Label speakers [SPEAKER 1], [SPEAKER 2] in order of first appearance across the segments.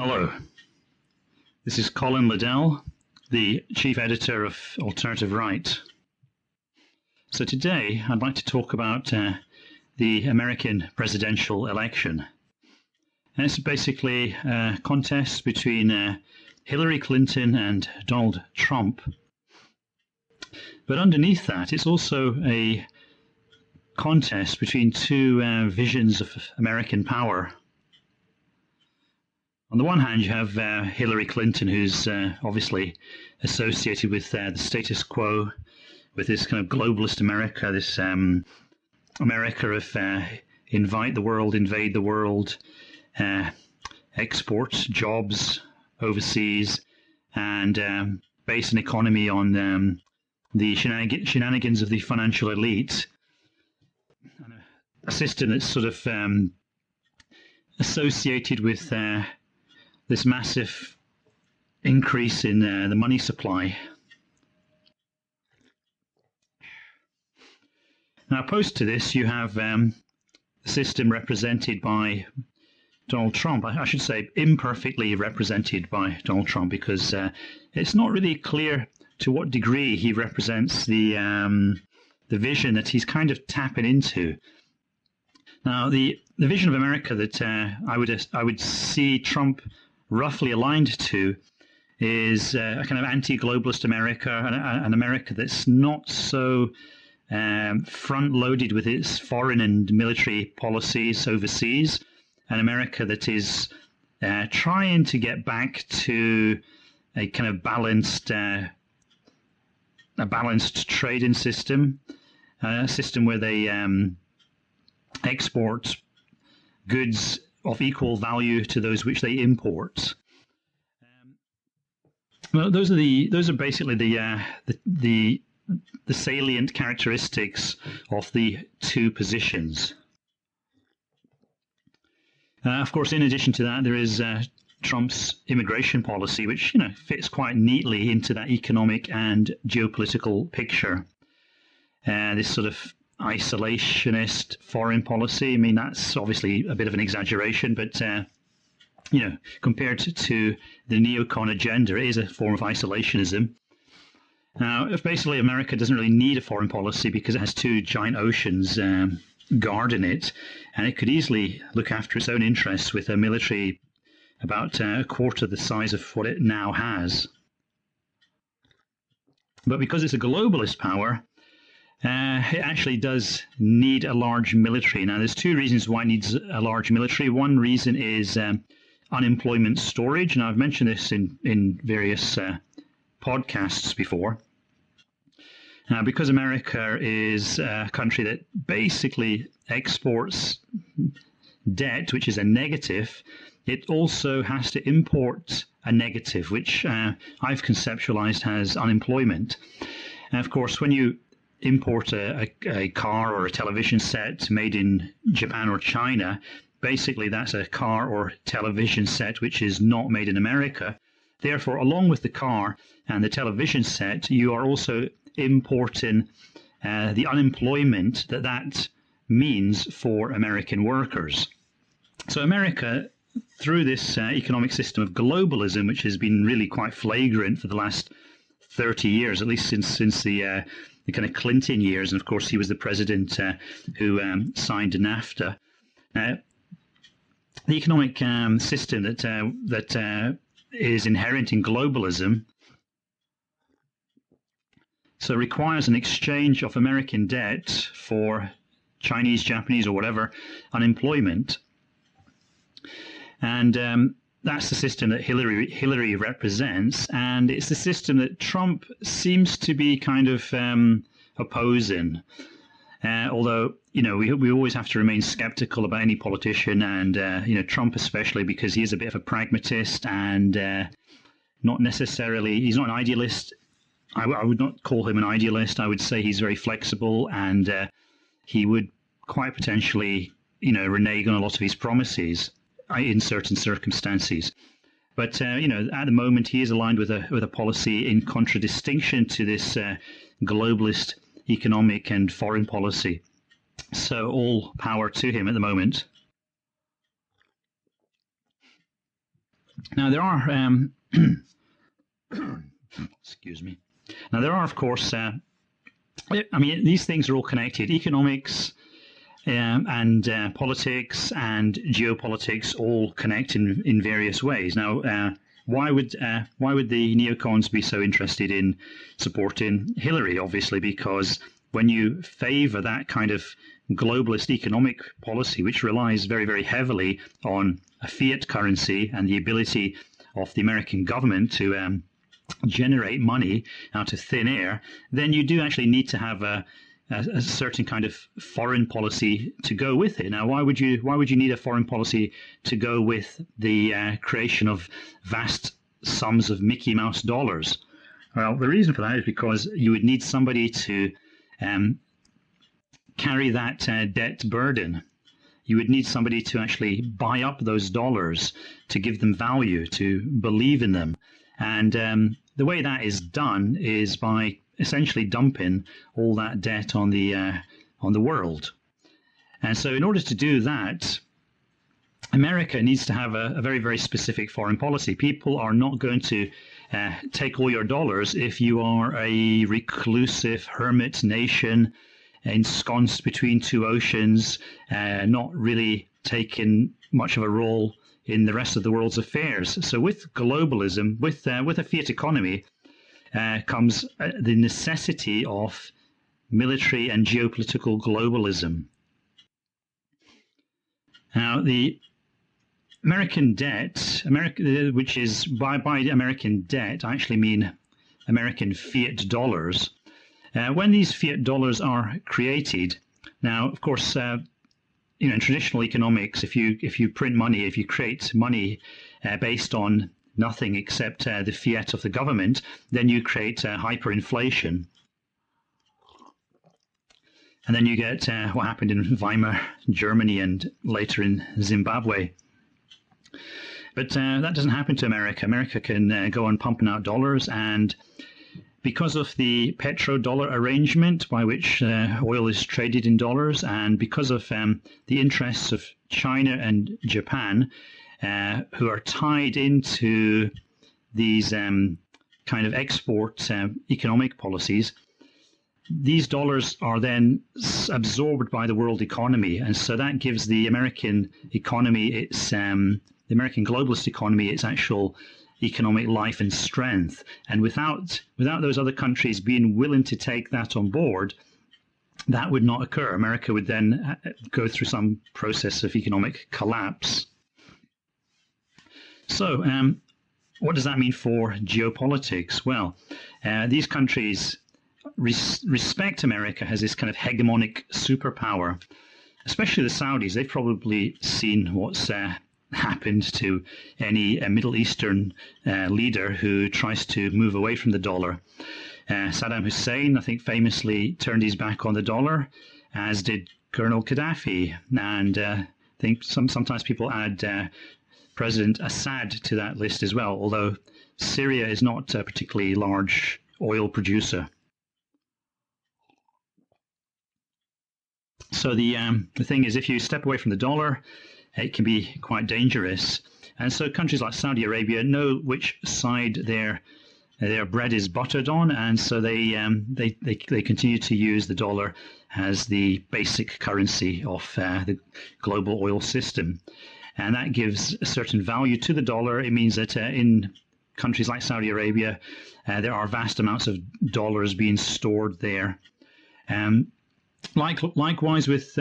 [SPEAKER 1] Hello, this is Colin Liddell, the Chief Editor of Alternative Right. So today I'd like to talk about the American presidential election. And it's basically a contest between Hillary Clinton and Donald Trump. But underneath that, it's also a contest between two visions of American power. On the one hand, you have Hillary Clinton, who's obviously associated with the status quo, with this kind of globalist America, this America of invite the world, invade the world, export jobs overseas, and base an economy on the shenanigans of the financial elite. A system that's sort of associated with this massive increase in the money supply. Now, opposed to this, you have the system represented by Donald Trump. I should say imperfectly represented by Donald Trump, because it's not really clear to what degree he represents the vision that he's kind of tapping into. Now, the vision of America that I would see Trump roughly aligned to is a kind of anti-globalist America, an America that's not so front-loaded with its foreign and military policies overseas, an America that is trying to get back to a kind of balanced trading system, a system where they export goods of equal value to those which they import. Well, those are basically the salient characteristics of the two positions. Of course, in addition to that, there is Trump's immigration policy, which fits quite neatly into that economic and geopolitical picture. This sort of isolationist foreign policy. I mean, that's obviously a bit of an exaggeration, but compared to the neocon agenda, it is a form of isolationism. Now, if basically America doesn't really need a foreign policy because it has two giant oceans guarding it, and it could easily look after its own interests with a military about a quarter the size of what it now has. But because it's a globalist power, it actually does need a large military. Now, there's two reasons why it needs a large military. One reason is unemployment storage. Now, I've mentioned this in various podcasts before. Because America is a country that basically exports debt, which is a negative, it also has to import a negative, which I've conceptualized as unemployment. And of course, when you import a car or a television set made in Japan or China, basically that's a car or television set which is not made in America. Therefore, along with the car and the television set, you are also importing the unemployment that means for American workers. So America, through this economic system of globalism, which has been really quite flagrant for the last 30 years, at least since the kind of Clinton years, and of course he was the president who signed NAFTA. The economic system that is inherent in globalism so requires an exchange of American debt for Chinese, Japanese, or whatever unemployment, and that's the system that Hillary represents, and it's the system that Trump seems to be kind of opposing. Although we always have to remain skeptical about any politician, and Trump especially, because he is a bit of a pragmatist and not necessarily. He's not an idealist. I would not call him an idealist. I would say he's very flexible, and he would quite potentially renege on a lot of his promises in certain circumstances. But at the moment, he is aligned with a policy in contradistinction to this globalist economic and foreign policy. So all power to him at the moment. Now there are, excuse me. Now there are, of course, I mean, these things are all connected. Economics and politics and geopolitics all connect in various ways. Now, why would the neocons be so interested in supporting Hillary? Obviously, because when you favour that kind of globalist economic policy, which relies very, very heavily on a fiat currency and the ability of the American government to generate money out of thin air, then you do actually need to have a certain kind of foreign policy to go with it. Now, why would you need a foreign policy to go with the creation of vast sums of Mickey Mouse dollars? Well, the reason for that is because you would need somebody to carry that debt burden. You would need somebody to actually buy up those dollars, to give them value, to believe in them. And the way that is done is by essentially dumping all that debt on the world. And so in order to do that, America needs to have a very, very specific foreign policy. People are not going to take all your dollars if you are a reclusive hermit nation ensconced between two oceans, not really taking much of a role in the rest of the world's affairs. So with globalism, with a fiat economy, comes the necessity of military and geopolitical globalism. Now, the American debt, which is by American debt, I actually mean American fiat dollars. When these fiat dollars are created, now, of course, in traditional economics, if you print money, if you create money based on nothing except the fiat of the government, then you create hyperinflation. And then you get what happened in Weimar Germany and later in Zimbabwe. But that doesn't happen to America. America can go on pumping out dollars, and because of the petrodollar arrangement by which oil is traded in dollars, and because of the interests of China and Japan, who are tied into these kind of export economic policies, these dollars are then absorbed by the world economy. And so that gives the American economy, the American globalist economy, its actual economic life and strength. And without those other countries being willing to take that on board, that would not occur. America would then go through some process of economic collapse. So what does that mean for geopolitics? Well, these countries respect America as this kind of hegemonic superpower, especially the Saudis. They've probably seen what's happened to any Middle Eastern leader who tries to move away from the dollar. Saddam Hussein, I think, famously turned his back on the dollar, as did Colonel Gaddafi. And I think sometimes people add President Assad to that list as well, although Syria is not a particularly large oil producer. So the thing is, if you step away from the dollar, it can be quite dangerous. And so countries like Saudi Arabia know which side their bread is buttered on, and so they continue to use the dollar as the basic currency of the global oil system. And that gives a certain value to the dollar. It means that in countries like Saudi Arabia, there are vast amounts of dollars being stored there. Likewise with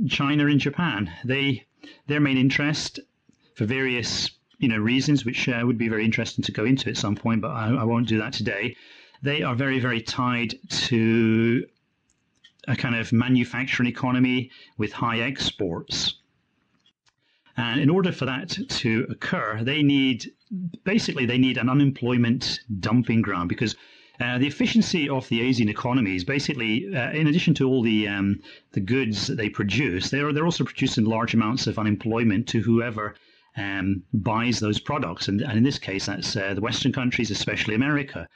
[SPEAKER 1] China and Japan, their main interest, for various reasons, which would be very interesting to go into at some point, but I won't do that today. They are very, very tied to a kind of manufacturing economy with high exports. And in order for that to occur, they need an unemployment dumping ground, because the efficiency of the Asian economy is basically, in addition to all the goods that they produce, they're also producing large amounts of unemployment to whoever buys those products. And in this case, that's the Western countries, especially America.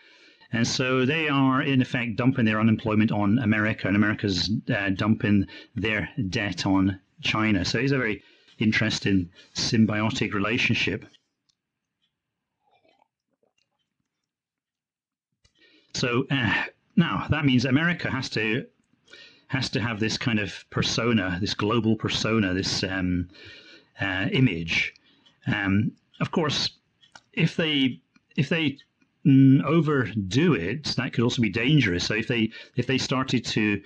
[SPEAKER 1] And so they are, in effect, dumping their unemployment on America, and America's dumping their debt on China. So it's a very interesting symbiotic relationship. So now that means America has to have this kind of persona, this global persona, this image. Of course, if they overdo it, that could also be dangerous. So if they started to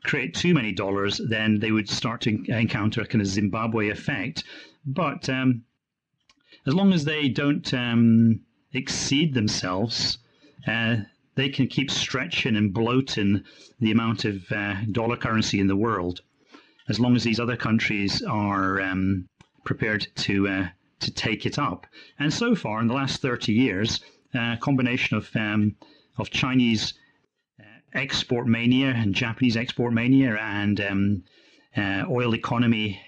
[SPEAKER 1] create too many dollars, then they would start to encounter a kind of Zimbabwe effect. But as long as they don't exceed themselves, they can keep stretching and bloating the amount of dollar currency in the world, as long as these other countries are prepared to take it up. And so far, in the last 30 years, a combination of Chinese export mania and Japanese export mania and oil economy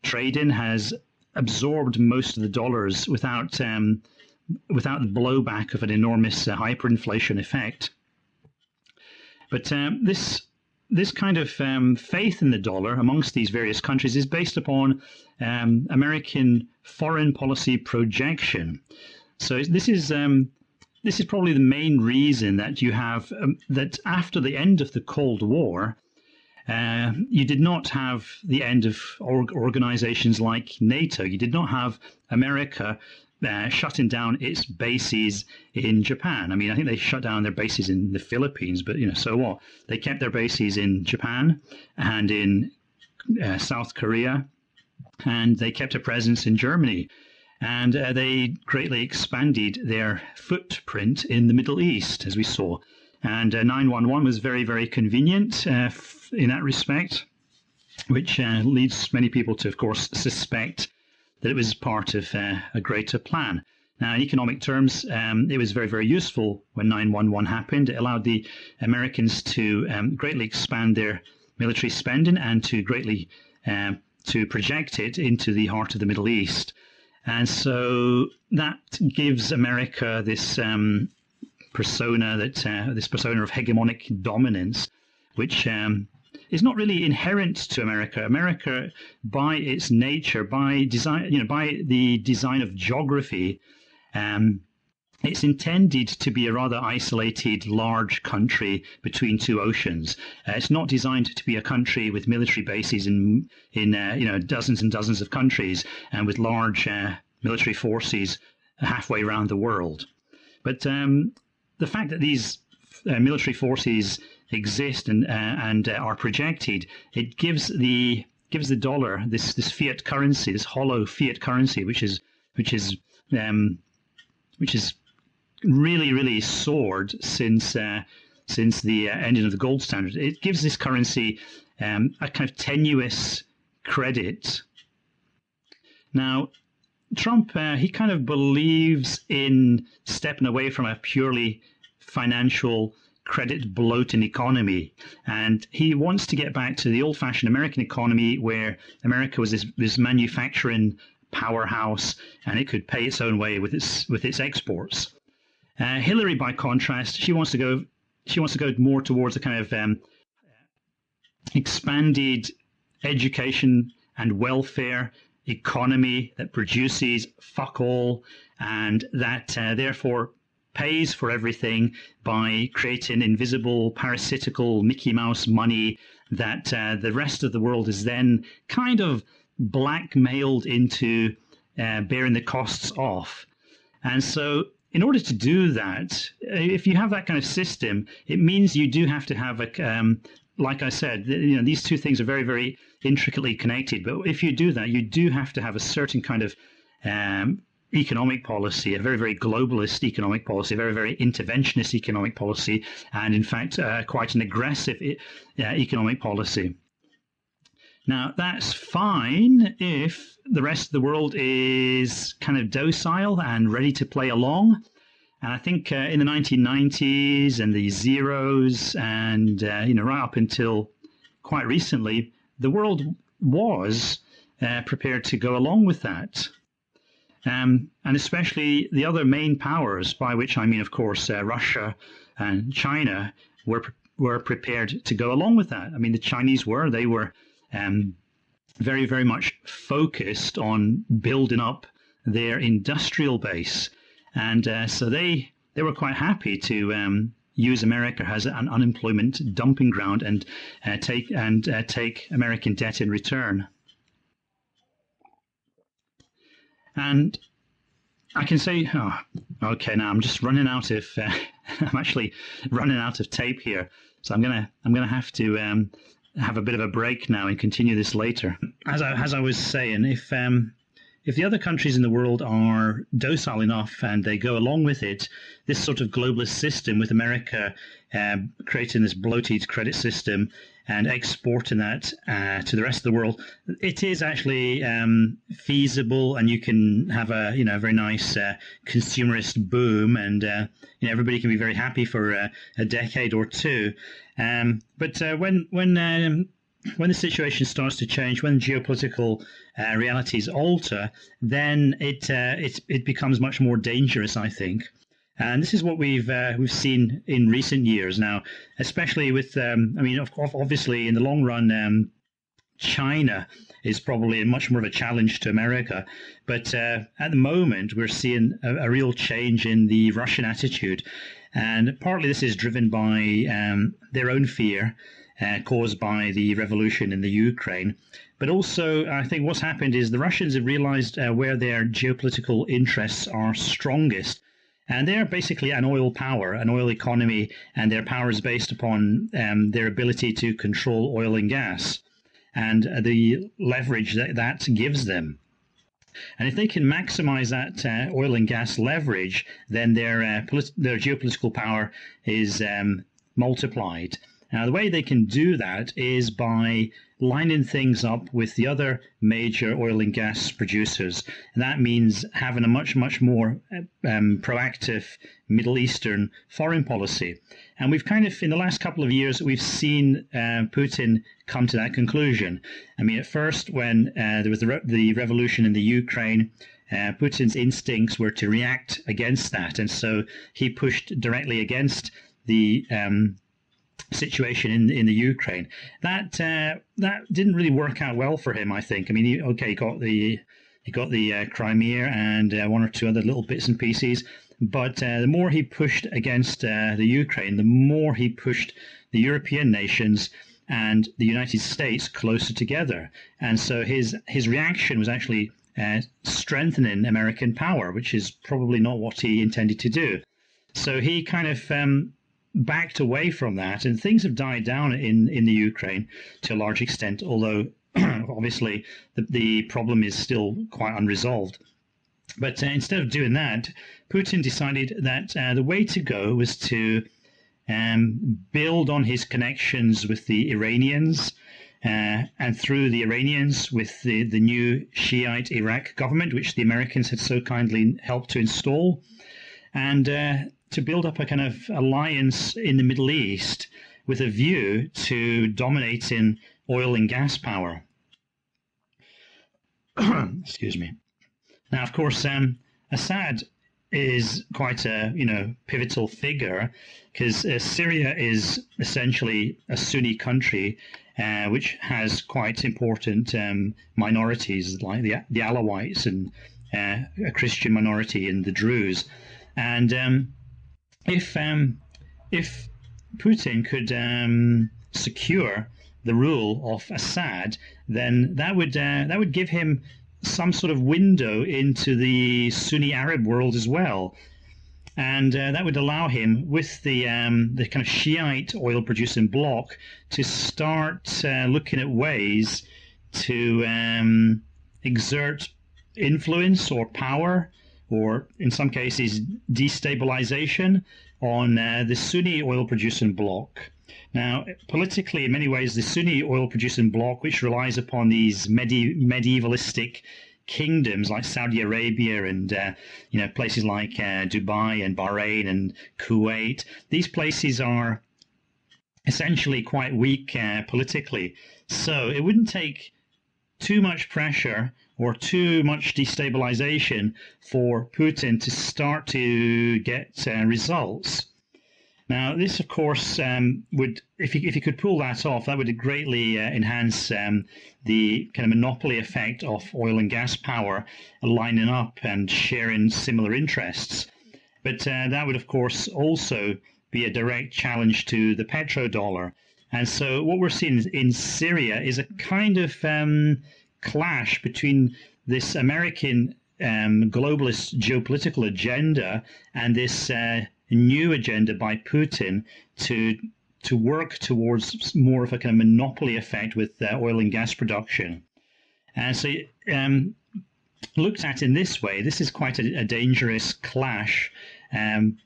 [SPEAKER 1] trading has absorbed most of the dollars without the blowback of an enormous hyperinflation effect. But this kind of faith in the dollar amongst these various countries is based upon American foreign policy projection. So this is probably the main reason that you have that after the end of the Cold War, you did not have the end of organizations like NATO. You did not have America shutting down its bases in Japan. I mean, I think they shut down their bases in the Philippines, but so what? They kept their bases in Japan and in South Korea, and they kept a presence in Germany. And they greatly expanded their footprint in the Middle East, as we saw. And 911 was very, very convenient in that respect, which leads many people to, of course, suspect that it was part of a greater plan. Now, in economic terms, it was very, very useful when 911 happened. It allowed the Americans to greatly expand their military spending and to greatly to project it into the heart of the Middle East. And so that gives America this persona this persona of hegemonic dominance, which is not really inherent to America. America, by its nature, by design, by the design of geography, it's intended to be a rather isolated, large country between two oceans. It's not designed to be a country with military bases in dozens and dozens of countries and with large military forces halfway around the world. But the fact that these military forces exist and are projected, it gives the dollar this fiat currency, this hollow fiat currency, which is really, really soared since the ending of the gold standard. It gives this currency a kind of tenuous credit. Now, Trump, he kind of believes in stepping away from a purely financial credit bloating economy, and he wants to get back to the old-fashioned American economy where America was this manufacturing powerhouse and it could pay its own way with its exports. Hillary, by contrast, she wants to go more towards a kind of expanded education and welfare economy that produces fuck all and that therefore pays for everything by creating invisible, parasitical Mickey Mouse money that the rest of the world is then kind of blackmailed into bearing the costs off. And so in order to do that, if you have that kind of system, it means you do have to have like I said, these two things are very, very intricately connected. But if you do that, you do have to have a certain kind of economic policy, a very, very globalist economic policy, a very, very interventionist economic policy, and in fact, quite an aggressive economic policy. Now, that's fine if the rest of the world is kind of docile and ready to play along. And I think in the 1990s and the zeros and, right up until quite recently, the world was prepared to go along with that. And especially the other main powers, by which I mean, of course, Russia and China, were prepared to go along with that. I mean, the Chinese they were very, very much focused on building up their industrial base. And so they they were quite happy to use America as an unemployment dumping ground and take American debt in return. And I can say, okay, now I'm just running out of. I'm actually running out of tape here, so I'm gonna have to have a bit of a break now and continue this later. As I was saying, if the other countries in the world are docile enough and they go along with it, this sort of globalist system with America creating this bloated credit system and exporting that to the rest of the world, it is actually feasible, and you can have a very nice consumerist boom, and everybody can be very happy for a decade or two. But when the situation starts to change, when geopolitical realities alter, then it becomes much more dangerous, I think. And this is what we've seen in recent years now, especially with obviously in the long run, China is probably much more of a challenge to America. But at the moment, we're seeing a real change in the Russian attitude, and partly this is driven by their own fear caused by the revolution in the Ukraine. But also, I think what's happened is the Russians have realized where their geopolitical interests are strongest. And they're basically an oil power, an oil economy, and their power is based upon their ability to control oil and gas and the leverage that gives them. And if they can maximize that oil and gas leverage, then their geopolitical power is multiplied. Now, the way they can do that is by lining things up with the other major oil and gas producers. And that means having a much, much more proactive Middle Eastern foreign policy. And we've in the last couple of years, we've seen Putin come to that conclusion. I mean, at first, when there was the revolution in the Ukraine, Putin's instincts were to react against that. And so he pushed directly against the situation in the Ukraine. That didn't really work out well for him, I think. I mean, he got the Crimea and one or two other little bits and pieces, but the more he pushed against the Ukraine, the more he pushed the European nations and the United States closer together. And so his reaction was actually strengthening American power, which is probably not what he intended to do. So he kind of backed away from that, and things have died down in the Ukraine to a large extent, although obviously the problem is still quite unresolved. But instead of doing that, Putin decided that the way to go was to build on his connections with the Iranians, and through the Iranians with the new Shiite Iraq government, which the Americans had so kindly helped to install, and to build up a kind of alliance in the Middle East with a view to dominating oil and gas power. Excuse me. Now, of course, Assad is quite a pivotal figure, because Syria is essentially a Sunni country which has quite important minorities like the Alawites and a Christian minority and the Druze. And if Putin could secure the rule of Assad, then that would give him some sort of window into the Sunni Arab world as well, and that would allow him, with the kind of Shiite oil producing bloc, to start looking at ways to exert influence or power, or in some cases destabilization, on the Sunni oil producing bloc. Now, politically, in many ways, the Sunni oil producing bloc, which relies upon these medievalistic kingdoms like Saudi Arabia and places like Dubai and Bahrain and Kuwait, these places are essentially quite weak politically. So it wouldn't take too much pressure or too much destabilization for Putin to start to get results. Now, this, of course, would, if he could pull that off, that would greatly enhance the kind of monopoly effect of oil and gas power lining up and sharing similar interests. But that would, of course, also be a direct challenge to the petrodollar. And so what we're seeing in Syria is a kind of clash between this American globalist geopolitical agenda and this new agenda by Putin to work towards more of a kind of monopoly effect with oil and gas production. And so looked at in this way, this is quite a dangerous clash.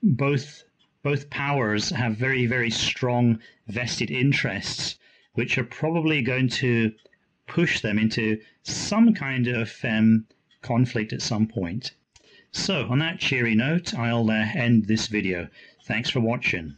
[SPEAKER 1] Both powers have very, very strong vested interests, which are probably going to push them into some kind of conflict at some point. So on that cheery note, I'll end this video. Thanks for watching.